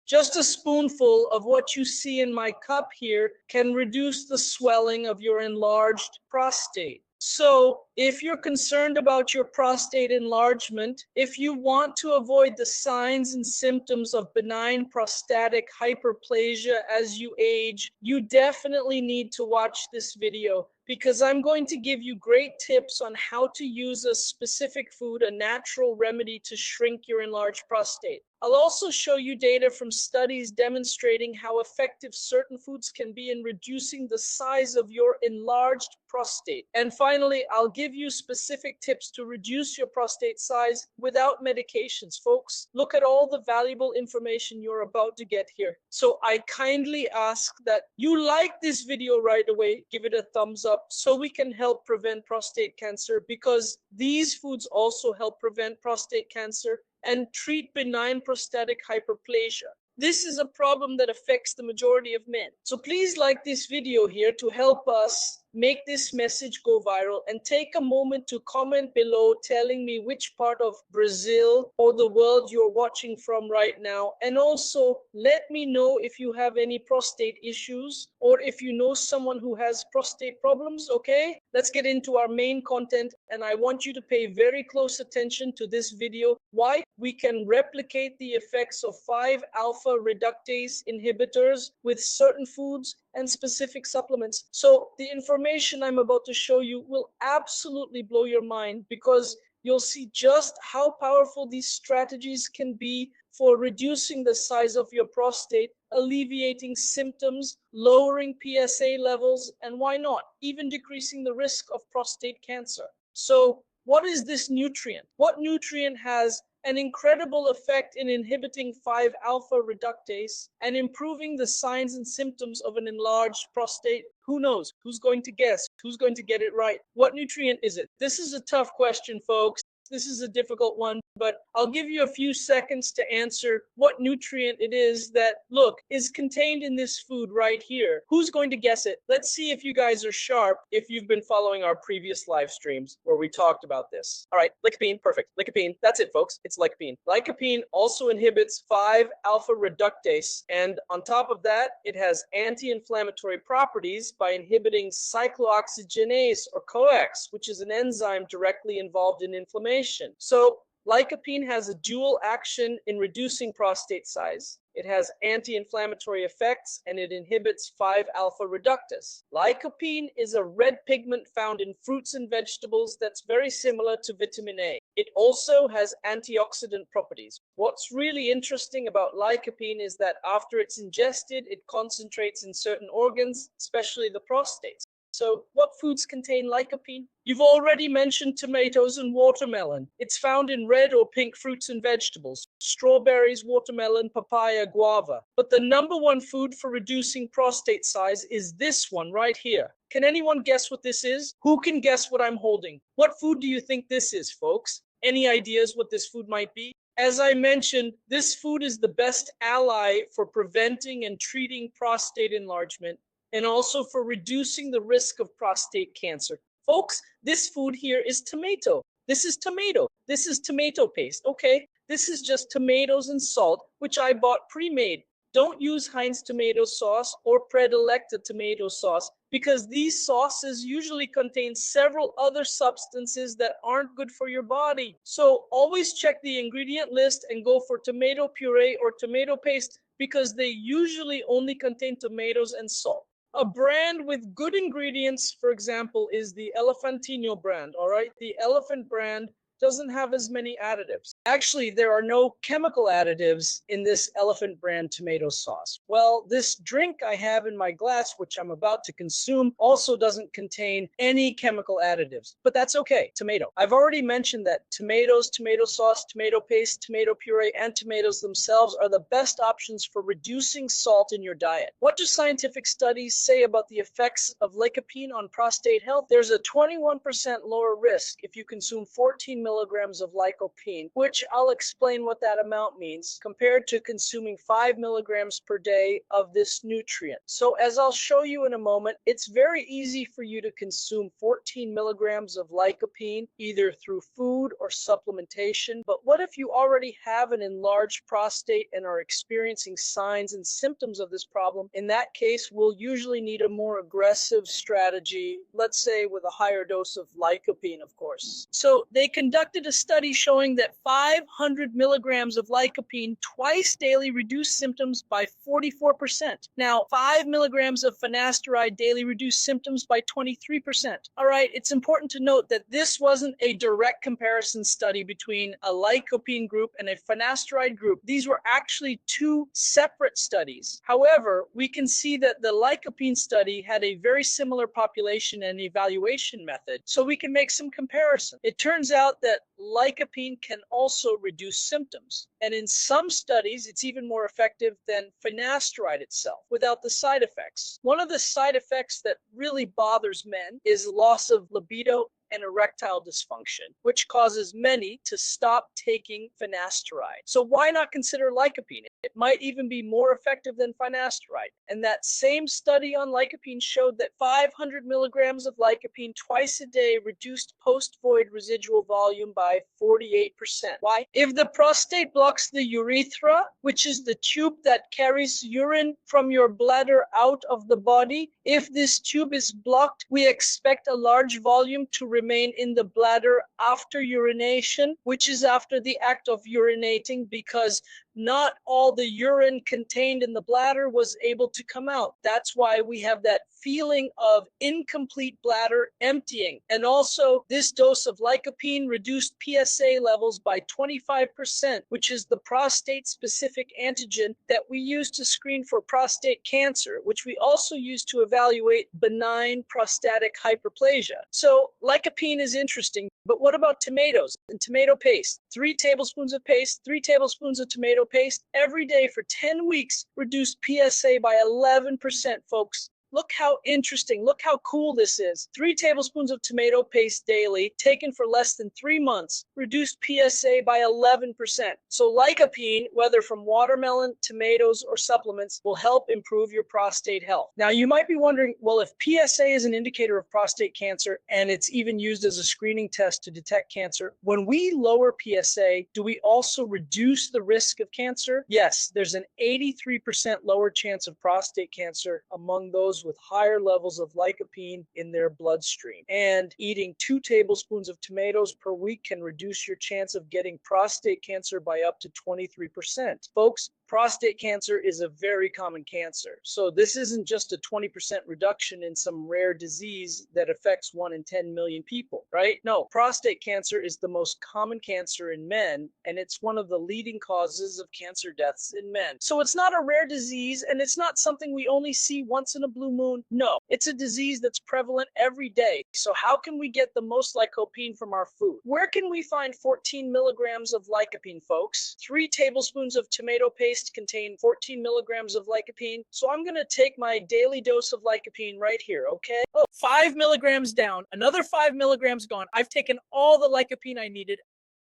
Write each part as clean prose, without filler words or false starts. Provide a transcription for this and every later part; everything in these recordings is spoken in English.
Just a spoonful of what you see in my cup here can reduce the swelling of your enlarged prostate. So if you're concerned about your prostate enlargement, if you want to avoid the signs and symptoms of benign prostatic hyperplasia as you age, you definitely need to watch this video, because I'm going to give you great tips on how to use a specific food, a natural remedy to shrink your enlarged prostate. I'll also show you data from studies demonstrating how effective certain foods can be in reducing the size of your enlarged prostate. And finally, I'll give you specific tips to reduce your prostate size without medications. Folks, look at all the valuable information you're about to get here. So I kindly ask that you like this video right away, give it a thumbs up so we can help prevent prostate cancer, because these foods also help prevent prostate cancer and treat benign prostatic hyperplasia. This is a problem that affects the majority of men. So please like this video here to help us make this message go viral, and take a moment to comment below telling me which part of Brazil or the world you're watching from right now. And also let me know if you have any prostate issues or if you know someone who has prostate problems. Okay, let's get into our main content, and I want you to pay very close attention to this video. Why we can replicate the effects of 5-alpha reductase inhibitors with certain foods and specific supplements. So the information I'm about to show you will absolutely blow your mind, because you'll see just how powerful these strategies can be for reducing the size of your prostate, alleviating symptoms, lowering PSA levels, and why not, even decreasing the risk of prostate cancer. So what is this nutrient? What nutrient has an incredible effect in inhibiting 5-alpha reductase and improving the signs and symptoms of an enlarged prostate? Who knows? Who's going to guess? Who's going to get it right? What nutrient is it? This is a tough question, folks. This is a difficult one, but I'll give you a few seconds to answer what nutrient it is that, look, is contained in this food right here. Who's going to guess it? Let's see if you guys are sharp, if you've been following our previous live streams where we talked about this. All right, lycopene, perfect. Lycopene, that's it, folks. It's lycopene. Lycopene also inhibits 5-alpha reductase, and on top of that, it has anti-inflammatory properties by inhibiting cyclooxygenase, or COX, which is an enzyme directly involved in inflammation. So lycopene has a dual action in reducing prostate size. It has anti-inflammatory effects, and it inhibits 5-alpha reductase. Lycopene is a red pigment found in fruits and vegetables that's very similar to vitamin A. It also has antioxidant properties. What's really interesting about lycopene is that after it's ingested, it concentrates in certain organs, especially the prostate. So what foods contain lycopene? You've already mentioned tomatoes and watermelon. It's found in red or pink fruits and vegetables: strawberries, watermelon, papaya, guava. But the number one food for reducing prostate size is this one right here. Can anyone guess what this is? Who can guess what I'm holding? What food do you think this is, folks? Any ideas what this food might be? As I mentioned, this food is the best ally for preventing and treating prostate enlargement, and also for reducing the risk of prostate cancer. Folks, this food here is tomato. This is tomato. This is tomato paste. Okay, this is just tomatoes and salt, which I bought pre-made. Don't use Heinz tomato sauce or Predilecta tomato sauce, because these sauces usually contain several other substances that aren't good for your body. So always check the ingredient list and go for tomato puree or tomato paste, because they usually only contain tomatoes and salt. A brand with good ingredients, for example, is the Elefantino brand, all right? The Elephant brand doesn't have as many additives. Actually, there are no chemical additives in this Elephant brand tomato sauce. Well, this drink I have in my glass, which I'm about to consume, also doesn't contain any chemical additives, but that's okay. Tomato. I've already mentioned that tomatoes, tomato sauce, tomato paste, tomato puree, and tomatoes themselves are the best options for reducing salt in your diet. What do scientific studies say about the effects of lycopene on prostate health? There's a 21% lower risk if you consume 14 milligrams of lycopene, which which I'll explain what that amount means, compared to consuming 5 milligrams per day of this nutrient. So as I'll show you in a moment, it's very easy for you to consume 14 milligrams of lycopene, either through food or supplementation. But what if you already have an enlarged prostate and are experiencing signs and symptoms of this problem? In that case, we'll usually need a more aggressive strategy, let's say with a higher dose of lycopene, of course. So they conducted a study showing that 500 milligrams of lycopene twice daily reduced symptoms by 44%. Now, 5 milligrams of finasteride daily reduced symptoms by 23%. All right, it's important to note that this wasn't a direct comparison study between a lycopene group and a finasteride group. These were actually two separate studies. However, we can see that the lycopene study had a very similar population and evaluation method, so we can make some comparison. It turns out that lycopene can also reduce symptoms, and in some studies it's even more effective than finasteride itself without the side effects. One of the side effects that really bothers men is loss of libido and erectile dysfunction, which causes many to stop taking finasteride. So why not consider lycopene? It might even be more effective than finasteride. And that same study on lycopene showed that 500 milligrams of lycopene twice a day reduced post-void residual volume by 48%. Why? If the prostate blocks the urethra, which is the tube that carries urine from your bladder out of the body, if this tube is blocked, we expect a large volume to remain in the bladder after urination, which is after the act of urinating, because not all the urine contained in the bladder was able to come out. That's why we have that feeling of incomplete bladder emptying. And also, this dose of lycopene reduced PSA levels by 25%, which is the prostate-specific antigen that we use to screen for prostate cancer, which we also use to evaluate benign prostatic hyperplasia. So lycopene is interesting, but what about tomatoes and tomato paste? 3 tablespoons of paste, 3 tablespoons of tomato paste every day for 10 weeks reduced PSA by 11%, folks. Look how interesting, look how cool this is. 3 tablespoons of tomato paste daily, taken for less than 3 months, reduced PSA by 11%. So lycopene, whether from watermelon, tomatoes, or supplements, will help improve your prostate health. Now, you might be wondering, well, if PSA is an indicator of prostate cancer, and it's even used as a screening test to detect cancer, when we lower PSA, do we also reduce the risk of cancer? Yes, there's an 83% lower chance of prostate cancer among those with higher levels of lycopene in their bloodstream. And eating 2 tablespoons of tomatoes per week can reduce your chance of getting prostate cancer by up to 23%. Folks, prostate cancer is a very common cancer. So this isn't just a 20% reduction in some rare disease that affects 1 in 10 million people, right? No, prostate cancer is the most common cancer in men, and it's one of the leading causes of cancer deaths in men. So it's not a rare disease, and it's not something we only see once in a blue moon. No, it's a disease that's prevalent every day. So how can we get the most lycopene from our food? Where can we find 14 milligrams of lycopene, folks? 3 tablespoons of tomato paste contain 14 milligrams of lycopene. So I'm going to take my daily dose of lycopene right here, okay? Oh, 5 milligrams down, another 5 milligrams gone. I've taken all the lycopene I needed.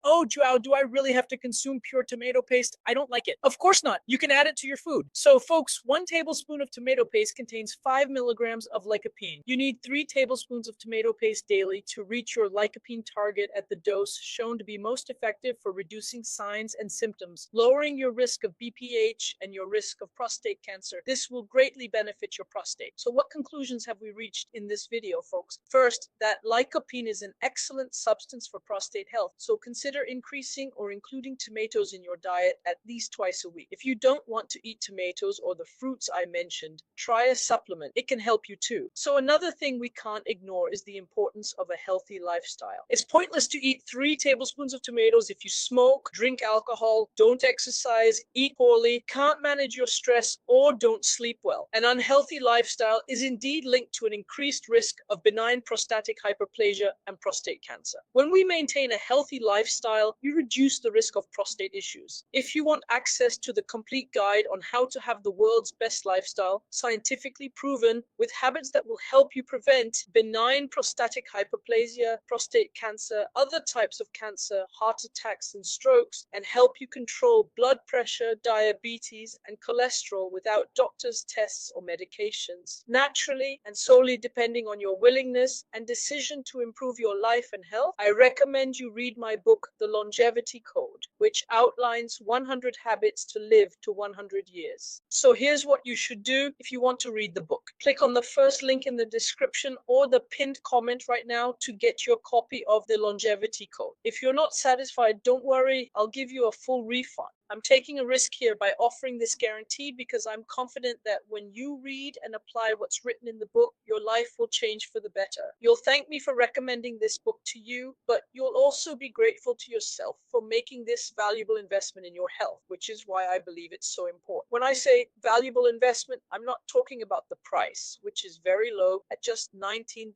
Oh, João, do I really have to consume pure tomato paste? I don't like it. Of course not. You can add it to your food. So folks, 1 tablespoon of tomato paste contains 5 milligrams of lycopene. You need 3 tablespoons of tomato paste daily to reach your lycopene target at the dose shown to be most effective for reducing signs and symptoms, lowering your risk of BPH and your risk of prostate cancer. This will greatly benefit your prostate. So what conclusions have we reached in this video, folks? First, that lycopene is an excellent substance for prostate health. So consider increasing or including tomatoes in your diet at least twice a week. If you don't want to eat tomatoes or the fruits I mentioned, try a supplement. It can help you too. So another thing we can't ignore is the importance of a healthy lifestyle. It's pointless to eat 3 tablespoons of tomatoes if you smoke, drink alcohol, don't exercise, eat poorly, can't manage your stress, or don't sleep well. An unhealthy lifestyle is indeed linked to an increased risk of benign prostatic hyperplasia and prostate cancer. When we maintain a healthy lifestyle, lifestyle, you reduce the risk of prostate issues. If you want access to the complete guide on how to have the world's best lifestyle, scientifically proven, with habits that will help you prevent benign prostatic hyperplasia, prostate cancer, other types of cancer, heart attacks and strokes, and help you control blood pressure, diabetes, and cholesterol without doctors' tests or medications, naturally and solely depending on your willingness and decision to improve your life and health, I recommend you read my book, The Longevity Code, which outlines 100 habits to live to 100 years. So here's what you should do if you want to read the book. Click on the first link in the description or the pinned comment right now to get your copy of The Longevity Code. If you're not satisfied, don't worry, I'll give you a full refund. I'm taking a risk here by offering this guarantee because I'm confident that when you read and apply what's written in the book, your life will change for the better. You'll thank me for recommending this book to you, but you'll also be grateful to yourself for making this valuable investment in your health, which is why I believe it's so important. When I say valuable investment, I'm not talking about the price, which is very low at just $19.90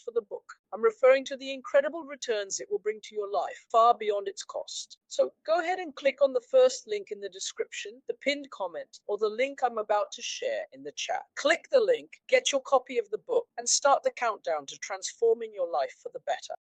for the book. I'm referring to the incredible returns it will bring to your life, far beyond its cost. So go ahead and click on the first link in the description, the pinned comment, or the link I'm about to share in the chat. Click the link, get your copy of the book, and start the countdown to transforming your life for the better.